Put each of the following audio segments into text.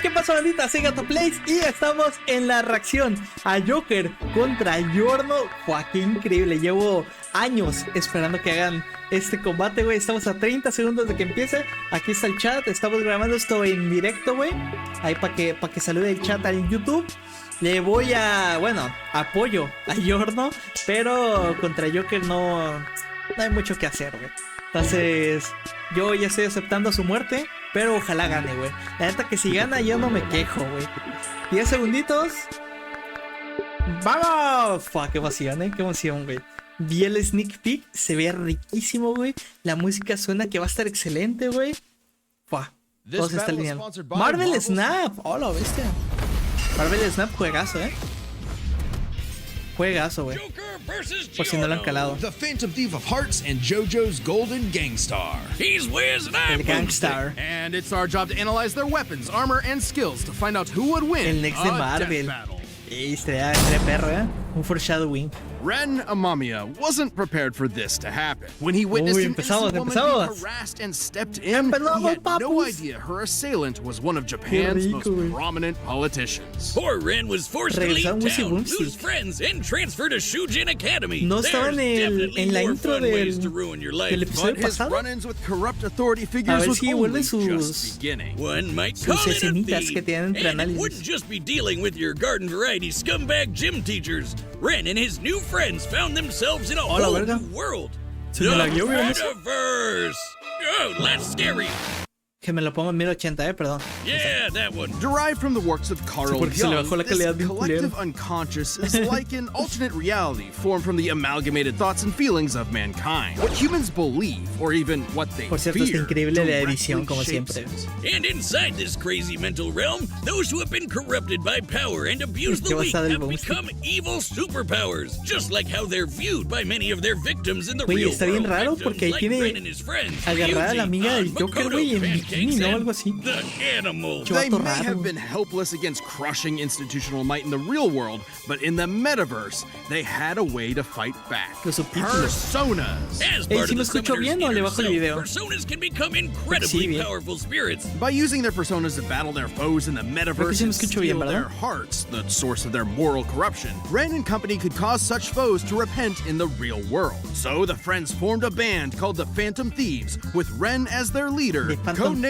¿Qué pasó, bandita? Soy Gato Plays y estamos en la reacción a Joker contra Giorno. ¡Fua, qué increíble! Llevo años esperando que hagan este combate, güey. Estamos a 30 segundos de que empiece. Aquí está el chat. Estamos grabando esto en directo, güey. Ahí para que salude el chat en YouTube. Le voy a... bueno, apoyo a Giorno, pero contra Joker no hay mucho que hacer, güey. Entonces, yo ya estoy aceptando su muerte, pero ojalá gane, güey. La neta que si gana yo no me quejo, güey. 10 segunditos. ¡Vamos! Fua, qué emoción, qué emoción, güey. Vi el sneak peek, se ve riquísimo, güey. La música suena que va a estar excelente, güey. Fua, todos están alineando. Marvel Snap, hola, bestia. Marvel Snap, juegazo, juegazo, güey. Por si no lo han calado. The Phantom Thief of Hearts and JoJo's Golden Gangstar. He's Wiz and I'm El Gangstar. And it's our job to analyze their weapons, armor, and skills to find out who would win El next de Marvel. Estaría perro, un foreshadowing. Ren Amamiya wasn't prepared for this to happen. When he witnessed an innocent woman being harassed and stepped in, he had no idea her assailant was one of Japan's most prominent politicians. Poor Ren was forced to leave town, lose friends, and transfer to Shujin Academy. No estaba en la intro del episodio pasado. Run-ins with corrupt authority figures was only just beginning. One might call it a thief, que tienen entre and it wouldn't just be dealing with your garden variety scumbag gym teachers. Ren and his new friends found themselves in a whole new world. The Metaverse! Oh, that's scary. Que me lo pongo en 1080, perdón. Yeah, that one. Derived from the works of Carl Jung, this collective unconscious is like an alternate reality formed from the amalgamated thoughts and feelings of mankind. What humans believe, or even what they Por cierto, está fear, increíble la edición, como siempre. And inside this crazy mental realm, those who have been corrupted by power and abused the weak have become evil superpowers, just like how they're viewed by many of their victims in the real world. Está bien raro porque ahí tiene agarrada a la amiga del Joker, güey, en bikini, ¿no? Algo así. They may have been helpless against crushing institutional might in the real world, but in the metaverse, they had a way to fight back. Personas. ¿Sí me escucho bien o le bajo el video? Personas can become incredibly powerful spirits. By using their personas to battle their foes in the metaverse and steal their hearts, the source of their moral corruption, Ren and company could cause such foes to repent in the real world. So the friends formed a band called the Phantom Thieves, with Ren as their leader, codenamed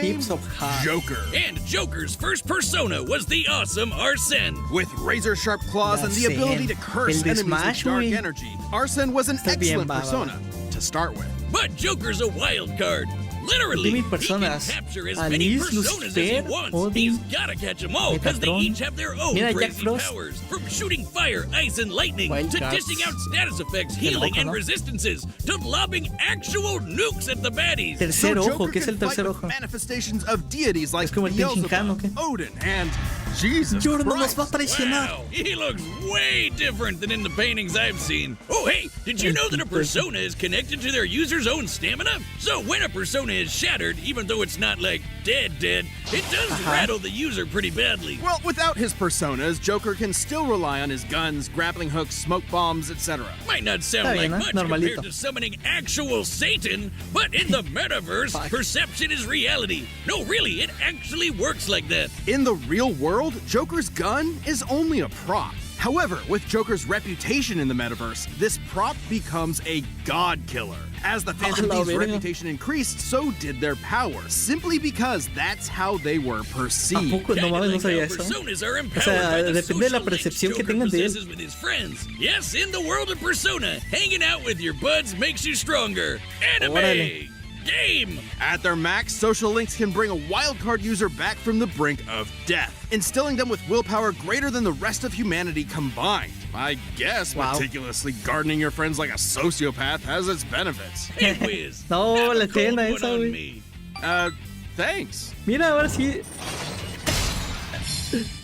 Joker. And Joker's first persona was the awesome Arsene. With razor-sharp claws and the ability to curse enemies with dark energy, Arsene was an excellent persona to start with. But Joker's a wild card. Literally, he can capture as many personas as he wants. He's gotta catch them all, because they each have their own crazy powers. From shooting fire, ice, and lightning, to dishing out status effects, healing, and resistances, to lobbing actual nukes at the baddies. Tercer ojo, ¿qué es el tercer ojo? Manifestations of deities like Beelzebub, Odin, and Jesus Giorno nos Christ. va a traicionar. Wow, he looks way different than in the paintings I've seen. Oh, hey, did you know that a persona is connected to their user's own stamina? So when a persona is shattered, even though it's not like dead, it does rattle the user pretty badly. Well, without his personas, Joker can still rely on his guns, grappling hooks, smoke bombs, etc. Might not sound like much compared to summoning actual Satan, but in the metaverse, perception is reality. No, really, it actually works like that. In the real world, Joker's gun is only a prop. However, with Joker's reputation in the metaverse, this prop becomes a god killer. As the Phantom Thieves' reputation increased, so did their power, simply because that's how they were perceived. ¿A poco? No mames, no sabía eso. O sea, depende de la percepción que tengan de él. With his friends. Yes, in the world of Persona, hanging out with your buds makes you stronger. Anime! Game! At their max, social links can bring a wildcard user back from the brink of death, instilling them with willpower greater than the rest of humanity combined. I guess meticulously gardening your friends like a sociopath has its benefits. Hey, Wiz. No, la escena esa, güey. Thanks. Mira, ahora sí.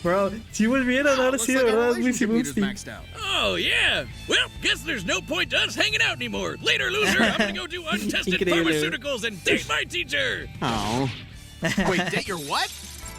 Bro, si volvieran, ahora sí, de verdad, muy Oh, yeah. Well, guess there's no point to us hanging out anymore. Later, loser. I'm gonna go do untested pharmaceuticals and date my teacher. Oh. Wait, date your what?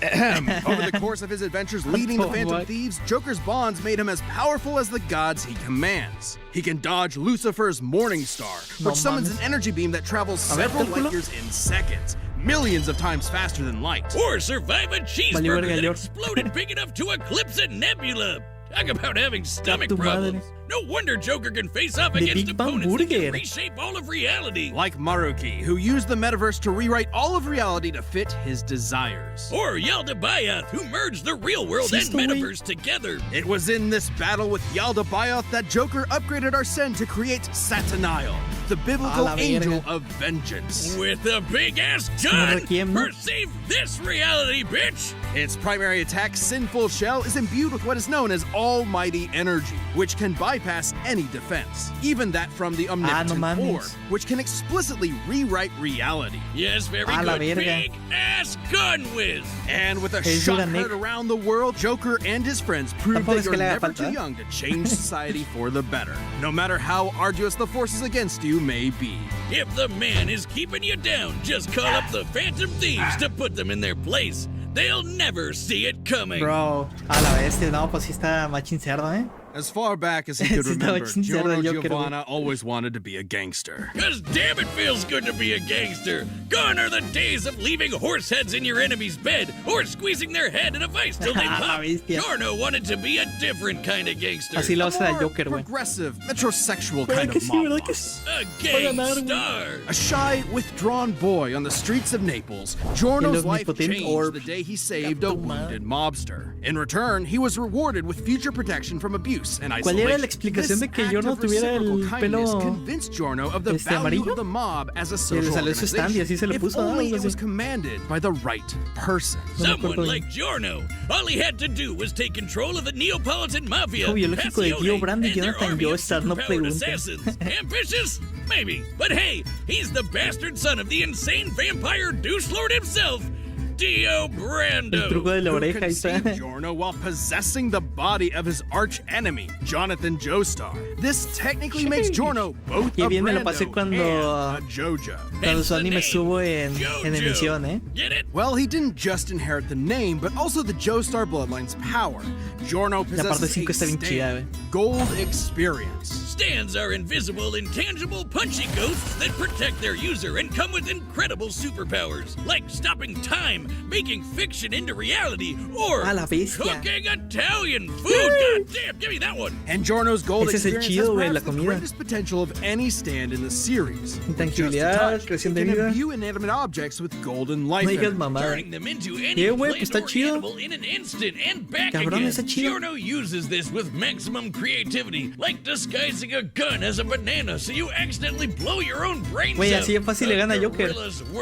Over the course of his adventures leading the Phantom Thieves, Joker's bonds made him as powerful as the gods he commands. He can dodge Lucifer's Morning Star, which summons an energy beam that travels several light years in seconds, millions of times faster than light. Or survive a cheeseburger that exploded big enough to eclipse a nebula. Talk about having stomach problems. No wonder Joker can face off against opponents that can reshape all of reality. Like Maruki, who used the metaverse to rewrite all of reality to fit his desires. Or Yaldabaoth, who merged the real world and metaverse together. It was in this battle with Yaldabaoth that Joker upgraded Arsene to create Satanael, the biblical angel of vengeance. With a big-ass gun! Perceive this reality, bitch! Its primary attack, Sinful Shell, is imbued with what is known as almighty energy, which can bypass any defense, even that from the omnipotent orb, which can explicitly rewrite reality. Yes, very good. Big-ass gun whiz! And with a shot heard around the world, Joker and his friends prove that you're never too young to change society for the better, no matter how arduous the forces against you may be. If the man is keeping you down, just call up the Phantom Thieves to put them in their place. They'll never see it coming. Bro, a la bestia, no, pues sí está machín cerdo, ¿eh? As far back as he could remember, Giorno Giovanna always wanted to be a gangster. Cause damn it feels good to be a gangster. Gone are the days of leaving horse heads in your enemy's bed or squeezing their head in a vice till they pop. Giorno wanted to be a different kind of gangster. Así lo hace el Joker, güey. Progressive, metrosexual kind of mob boss. A gangstar. A shy, withdrawn boy on the streets of Naples, Giorno's life changed the day he saved a wounded mobster. In return, he was rewarded with future protection from abuse. ¿Cuál era la explicación de que Giorno tuviera el pelo amarillo? Y le salió su stand y así se lo puso. Someone like Giorno, all he had to do was take control of the Neapolitan mafia. Biológico de Dio Brando y Jonathan Joestar, no preguntes. Ambitious? Maybe. But hey, he's the bastard son of the insane vampire douche lord himself. Dio Brando, el truco de la oreja, who conceived Giorno while possessing the body of his arch enemy, Jonathan Joestar. This technically makes Giorno both a Brando and a JoJo. Cuando su anime estuvo en emisión, ¿eh? Get it? Well, he didn't just inherit the name, but also the Joestar bloodline's power. Giorno possesses a stand, Golden Experience. Stands are invisible, intangible, punchy ghosts that protect their user and come with incredible superpowers, like stopping time, making fiction into reality, or cooking Italian food. God damn, give me that one. And Giorno's Golden Experience has perhaps the greatest potential of any stand in the series. Intangibilidad, creación de vida. Imbue inanimate objects with golden life turning them into any plant or animal in an instant and back again. Giorno uses this with maximum creativity, like disguising a gun as a banana so you accidentally blow your own brains out. Güey, así de fácil le gana a Joker.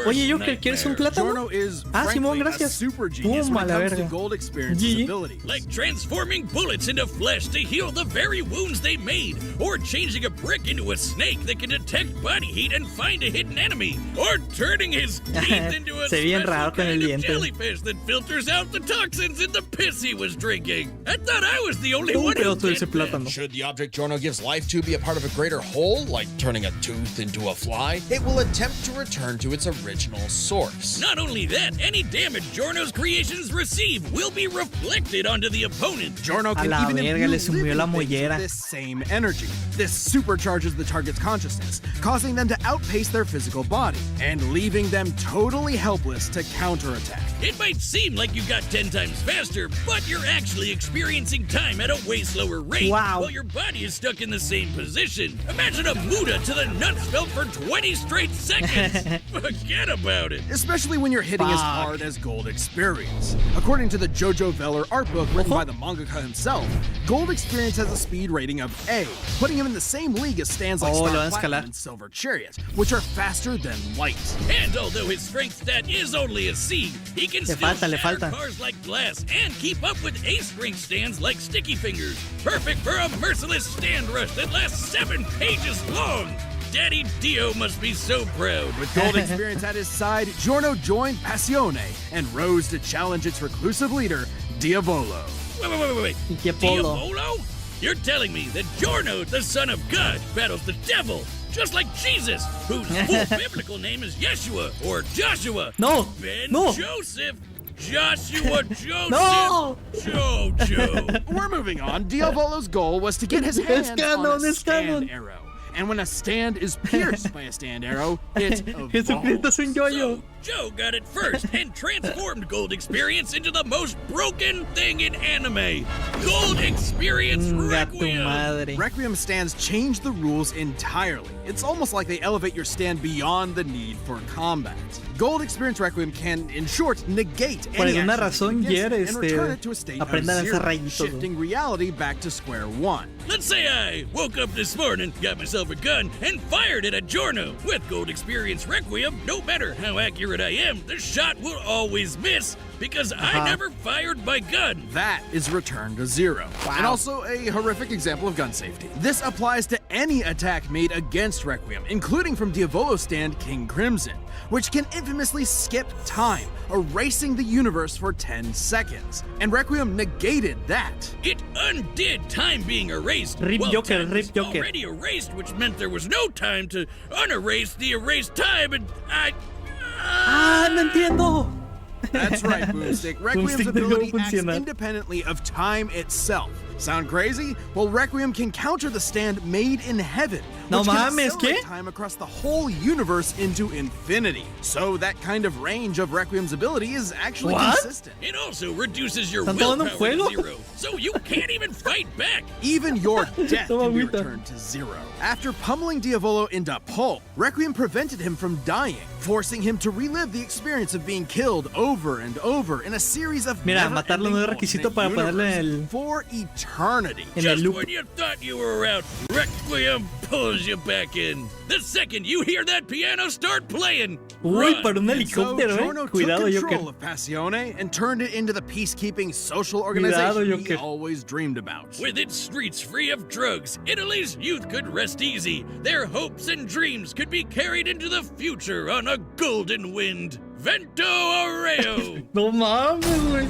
Oye, Joker, ¿quieres un plátano? Ah, Simón, gracias. Pum, a la verga. GG. Like transforming bullets into flesh to heal the very wounds they made, or changing a brick into a snake that can detect body heat and find a hidden enemy, or turning his teeth into a special kind of jellyfish that filters out the toxins in the piss he was drinking. I thought I was the only one who did that. Should the object Giorno gives life to be a part of a greater whole, like turning a tooth into a fly, it will attempt to return to its original source. Not only that, any damage Giorno's creations receive will be reflected onto the opponent. Giorno can even imbue this same energy. This supercharges the target's consciousness, causing them to outpace their physical body, and leaving them totally helpless to counterattack. It might seem like you got 10 times faster, but you're actually experiencing time at a way slower rate while your body is stuck in the same position. Imagine a Muda to the nuts felt for 20 straight seconds. Forget about it. Especially when you're hitting as hard as Golden Experience. According to the JoJo Veller art book written by the mangaka himself, Golden Experience has a speed rating of A, putting him in the same league as stands like Star Platinum and Silver Chariot, which are faster than light. And although his strength stat is only a C, he can still shatter cars like glass and keep up with A-strength stands like Sticky Fingers. Perfect for a merciless stand rush that lasts 7 pages long. Daddy Dio must be so proud. With Golden Experience at his side, Giorno joined Passione and rose to challenge its reclusive leader, Diavolo. Wait. Diavolo? You're telling me that Giorno, the son of God, battles the devil, just like Jesus, whose full biblical name is Yeshua or Joshua. Joseph. Joshua Joseph JoJo. We're moving on. Diavolo's goal was to get his hands on a stand arrow. And when a stand is pierced by a stand arrow, it evolves. So Joe got it first and transformed Gold Experience into the most broken thing in anime. Gold Experience Requiem. Requiem stands change the rules entirely. It's almost like they elevate your stand beyond the need for combat. Gold Experience Requiem can, in short, negate any action and return it to a state of zero, shifting reality back to square one. Let's say I woke up this morning, got myself a gun, and fired it at Giorno. With Gold Experience Requiem, no matter how accurate I am, the shot will always miss because I never fired my gun. That is return to zero. Wow. And also a horrific example of gun safety. This applies to any attack made against Requiem, including from Diavolo's stand King Crimson, which can infamously skip time, erasing the universe for 10 seconds. And Requiem negated that. It undid time being erased. Rip Joker, rip Joker. Already erased, which meant there was no time to unerase the erased time, and no entiendo. That's right, Boomstick. Requiem's ability acts independently of time itself. Sound crazy? Well, Requiem can counter the stand made in heaven, which can accelerate time across the whole universe into infinity. So that kind of range of Requiem's ability is actually consistent. It also reduces your willpower to zero, so you can't even fight back. Even your death can be returned to zero. After pummeling Diavolo into pulp, Requiem prevented him from dying, forcing him to relive the experience of being killed over and over in a series of matarlo no es requisito para ponerle el for eternity. Just when you thought you were out, Requiem pulls you back in. The second you hear that piano start playing, uy, para un helicóptero, Giorno Cuidado, took control Joker. of Passione and turned it into the peacekeeping social organization he always dreamed about. With its streets free of drugs, Italy's youth could rest easy. Their hopes and dreams could be carried into the future on a golden wind. Vento Arreo! No mames, güey.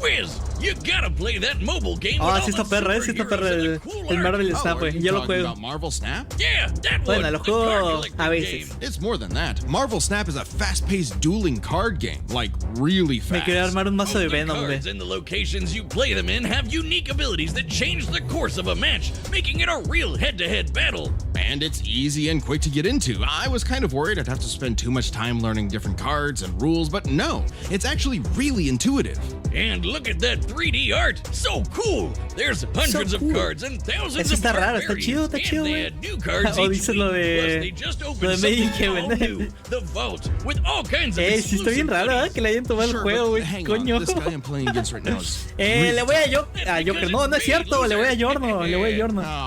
Wiz, you gotta play that mobile game. Sí está perra, el Marvel Snap, güey. Yo lo juego. Marvel Snap? Yeah, that one. Bueno, lo juego a veces. It's more than that. Marvel Snap is a fast-paced dueling card game, like really fast. Me quería armar un mazo de Venom, güey. Cards and the locations you play them in have unique abilities that change the course of a match, making it a real head-to-head battle. And it's easy and quick to get into. I was kind of worried I'd have to spend too much time learning different cards and rules, but no, it's actually really intuitive. And look at that 3D art, so cool. There's hundreds of cards and thousands of card variants. Está chido, they add new cards each week. Plus, they just opened something all new, the Vault, with all kinds of sí está bien raro, que le hayan tomado el juego, güey. Coño. This guy I'm playing against right now is le voy a Joker. No, no es cierto. Le voy a Giorno.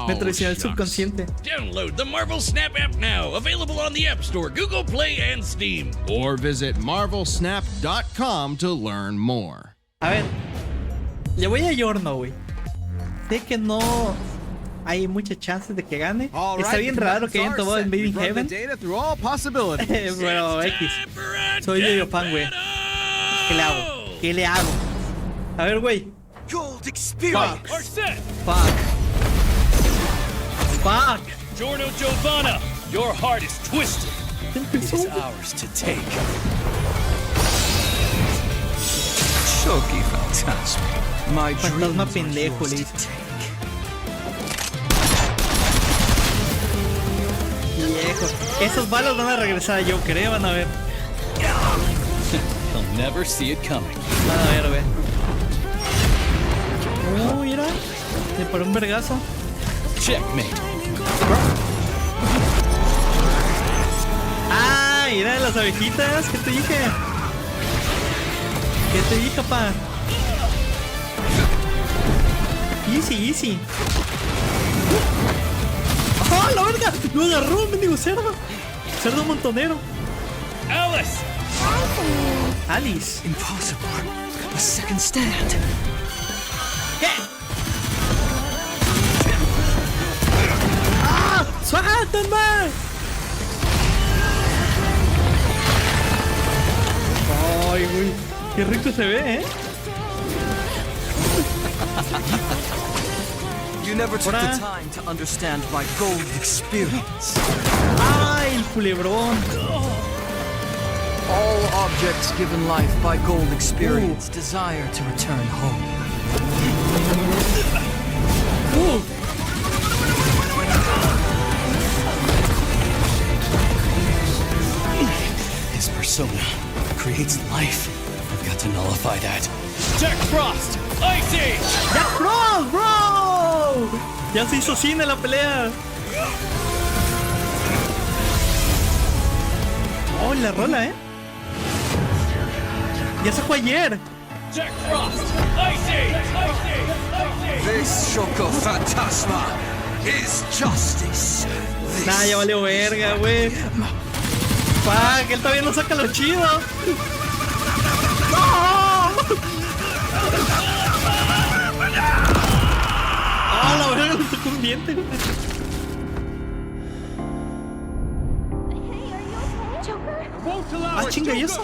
Me traicionó el subconsciente. Download the Marvel Snap app now. Available on the App Store, Google Play, and Steam. Or visit marvelsnap.com to learn more. A ver, le voy a Giorno, güey. Sé que no hay muchas chances de que gane. Está bien raro que hayan tomado el Made in Heaven. Pero X. Soy yo fan, güey. ¿Qué le hago? A ver, güey. Gold Experience. Fuck. Giorno Giovanna, your heart is twisted. It is ours to take. Shoki Fantasma. My dreams are pendejo, le dice. Viejo. Esos balas van a regresar a Joker, van a ver. He'll never see it coming. Van a ver, güey. Mira. Le paró un vergazo. Checkmate. Mira las abejitas. ¿Qué te dije? ¿Qué te dije, papá? Easy. ¡Oh, la verga! ¡Lo agarró, mendigo cerdo! ¡Cerdo montonero! Alice. Impossible. A second stand. ¿Qué? ¡Ah! ¡Suéltenme! Ay, güey. Qué rico se ve, ¿eh? You never took the time to understand my gold experience. ¡Ay, el culebrón! All objects given life by gold experience desire to return home. persona creates life. I've got to nullify that. Jack Frost, Ice Age. Jack Frost, bro. Ya se hizo cine la pelea. Oh, la rola, Ya se fue ayer. Jack Frost, Ice Age. This Choco Fantasma is justice. Nah, ya valió verga, güey. Fuck, él todavía no saca lo chido. ¡No! ¡Ah, la verga! Lo tocó un diente. Ah, chinga, ¿y eso?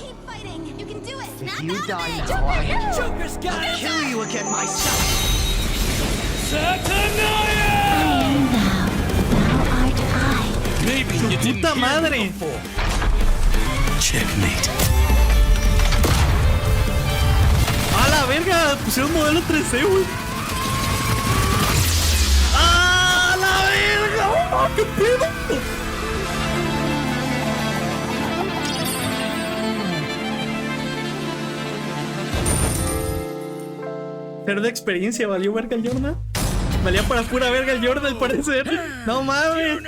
If you die now, Joker's got I'll kill you again myself. Satanaya! Thou art I. Maybe you didn't Puta hear madre. me before. Checkmate. ¡Ah, la verga! Pusieron modelo 3D, güey. ¡Ah, la verga! ¡Oh, qué pedo! Pero de experiencia, ¿valió verga el Giorno? Valía para pura verga el Giorno al parecer. No mames.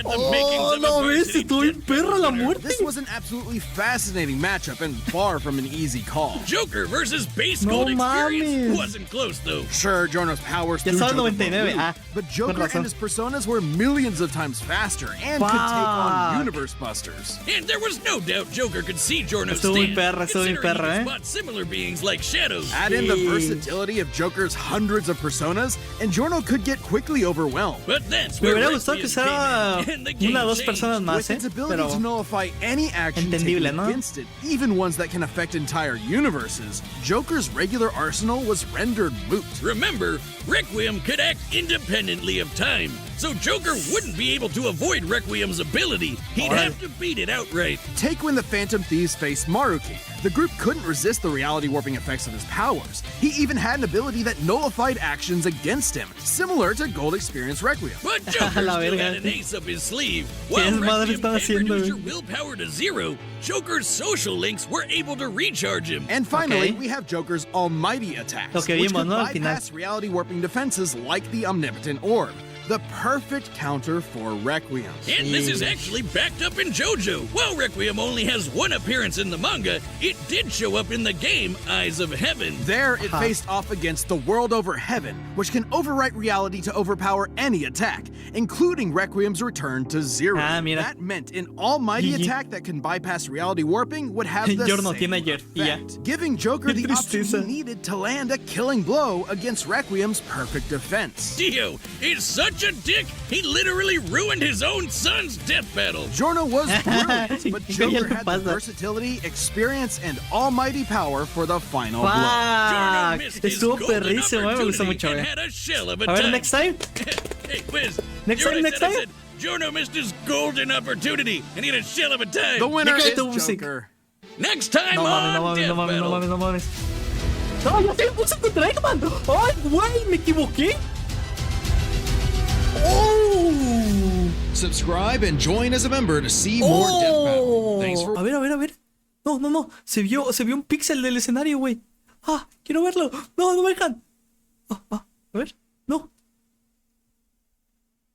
Oh, no ves, estuvo bien perra la muerte. This was an absolutely fascinating matchup and far from an easy call. Joker versus base No Golden mames. Experience wasn't close though. Sure, Giorno's powers Ya threw estaba Joker 99. for a loop, Ah, but con Joker razón. and his personas were millions of times faster and could take on universe busters. And there was no doubt Joker could see Giorno Estuvo muy stand, perra, estuvo muy considering perra, he could spot similar beings like shadows. Add in the versatility of Joker's hundreds of personas, and Giorno could get quickly overwhelmed. But that's Me where hubiera gustado que Requiem sea came in, and the game una o dos changed. personas más, With its ability pero to nullify any action taken entendible, ¿no? against it, even ones that can affect entire universes, Joker's regular arsenal was rendered moot. Remember, Requiem could act independently of time, so Joker wouldn't be able to avoid Requiem's ability. He'd have to beat it outright. Take when the Phantom Thieves faced Maruki. The group couldn't resist the reality warping effects of his powers. He even had an ability that nullified actions against him, similar to Gold Experience Requiem. But Joker La still verga. had an ace up his sleeve. ¿Qué While desmadre Requiem están can haciendo, reduce your güey? willpower to zero, Joker's social links were able to recharge him. And finally, Okay. we have Joker's almighty attacks, Lo que which vimos, could ¿no? Al final. bypass reality warping defenses like the Omnipotent Orb. The perfect counter for Requiem. And this is actually backed up in JoJo. While Requiem only has one appearance in the manga, it did show up in the game Eyes of Heaven. There, it faced off against the world over heaven, which can overwrite reality to overpower any attack, including Requiem's return to zero. Ah, mira. That meant an almighty GG. attack that can bypass reality warping would have the Giorno same tiene ayer, y ya. effect, giving Joker Qué the option tristeza. he needed to land a killing blow against Requiem's perfect defense. Dio is such a dick, he literally ruined his own son's death battle. Giorno was brilliant, but Ya Joker le had the pasa. versatility, experience, and almighty power for the final blow. Giorno Fuck. missed his Estuvo golden perrísimo, me gustó opportunity mucho, and eh. had a shell of a A ver, time. next time. Hey, Wiz. Next you time, already next said I time. said Giorno missed his golden opportunity and he had a shell of a time. The winner Ya is cállate, música. Joker. Next time No mames, no on mames, Death no mames, Battle. no mames, no mames. No, ya se me puse contra Eggman. ¡Ay, güey! Me equivoqué. ¡Oh! Subscribe and join as a member to see more Death Battle. Thanks for A ver, a ver, a ver. No, no, no. Se vio un píxel del escenario, güey. Ah, quiero verlo. No, no me dejan. A ver. No.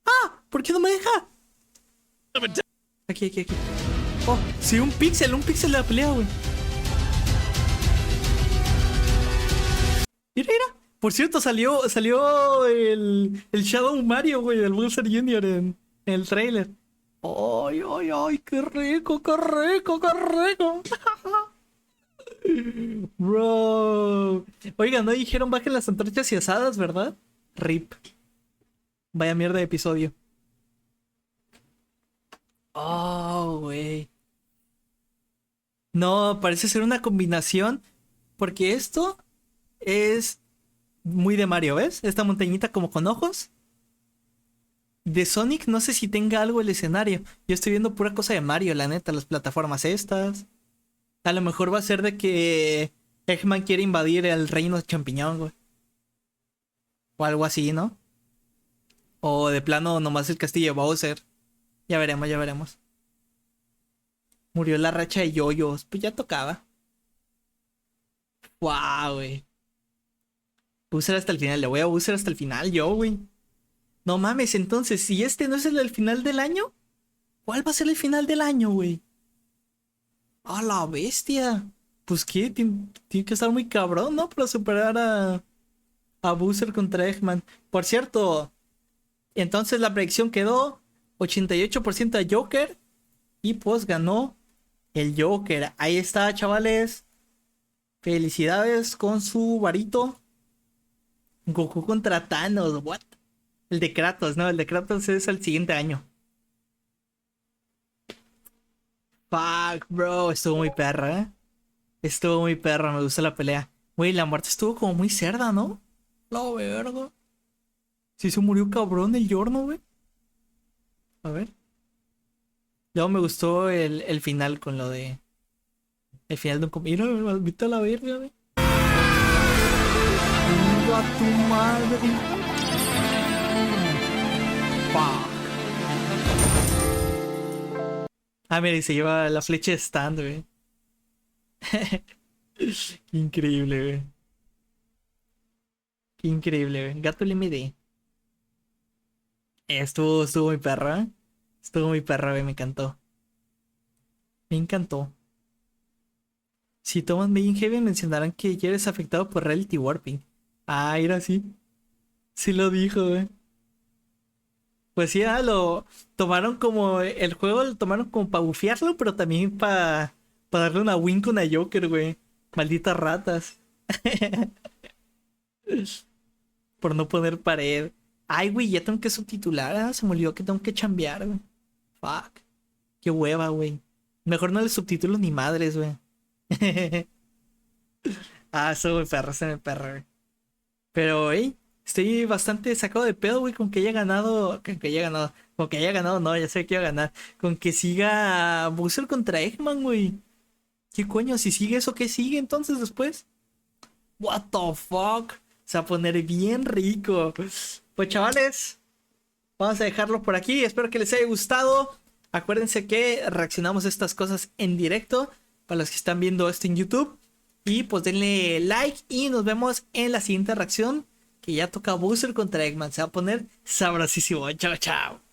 Ah, ¿por qué no me deja? Aquí, aquí, aquí. Oh, sí, un píxel de la pelea, güey. Mira, mira. Por cierto, salió el Shadow Mario, güey, del Bowser Jr. en el trailer. ¡Ay, ay, ay! ¡Qué rico, qué rico, qué rico! Bro. Oigan, no dijeron bajen las antorchas y asadas, ¿verdad? RIP. Vaya mierda de episodio. Oh, güey. No, parece ser una combinación. Porque esto es muy de Mario, ¿ves? Esta montañita como con ojos. De Sonic no sé si tenga algo el escenario. Yo estoy viendo pura cosa de Mario, la neta. Las plataformas estas. A lo mejor va a ser de que Eggman quiere invadir el reino de champiñón, güey. O algo así, ¿no? O de plano nomás el castillo de Bowser. Ya veremos, ya veremos. Murió la racha de JoJo's. Pues ya tocaba. Wow, güey. Booster hasta el final. Le voy a Booster hasta el final yo, güey. No mames, entonces, si este no es el final del año, ¿cuál va a ser el final del año, güey? ¡A la bestia! Pues qué, tiene que estar muy cabrón, ¿no? Para superar a Booster contra Eggman. Por cierto, entonces la predicción quedó 88% a Joker. Y pues ganó el Joker. Ahí está, chavales. Felicidades con su varito. Goku contra Thanos, what? El de Kratos, no, el de Kratos es el siguiente año. Fuck, bro, estuvo muy perra, Estuvo muy perra, me gusta la pelea. Güey, la muerte estuvo como muy cerda, ¿no? La verga. Sí se murió cabrón el Giorno, güey. A ver. Luego me gustó el final con lo de... El final de un... Mira, maldita la verga, güey. ¡A tu madre! ¡Pah! Ah, mira, y se lleva la flecha de stand, güey. Qué increíble, güey. Qué increíble, güey. Gato LMD. Estuvo muy perra. Estuvo muy perra, güey. Me encantó. Me encantó. Si toman Made in Heaven mencionarán que ya eres afectado por Reality Warping. Ah, era así. Sí lo dijo, güey. Pues sí, lo tomaron como... El juego lo tomaron como para bufearlo, pero también para darle una win con a Joker, güey. Malditas ratas. Por no poner pared. Ay, güey, ya tengo que subtitular. Se me olvidó que tengo que chambear, güey. Fuck. Qué hueva, güey. Mejor no le subtitulo ni madres, güey. Eso muy perro, se me perro, güey. Pero, estoy bastante sacado de pedo, güey, con que haya ganado. Con que haya ganado, no, ya sé que iba a ganar. Con que siga Booster contra Eggman, güey. ¿Qué coño? Si sigue eso, ¿qué sigue entonces después? What the fuck. Se va a poner bien rico. Pues chavales, vamos a dejarlo por aquí. Espero que les haya gustado. Acuérdense que reaccionamos a estas cosas en directo. Para los que están viendo esto en YouTube. Y pues denle like y nos vemos en la siguiente reacción. Que ya toca Booster contra Eggman. Se va a poner sabrosísimo. Chao, chao.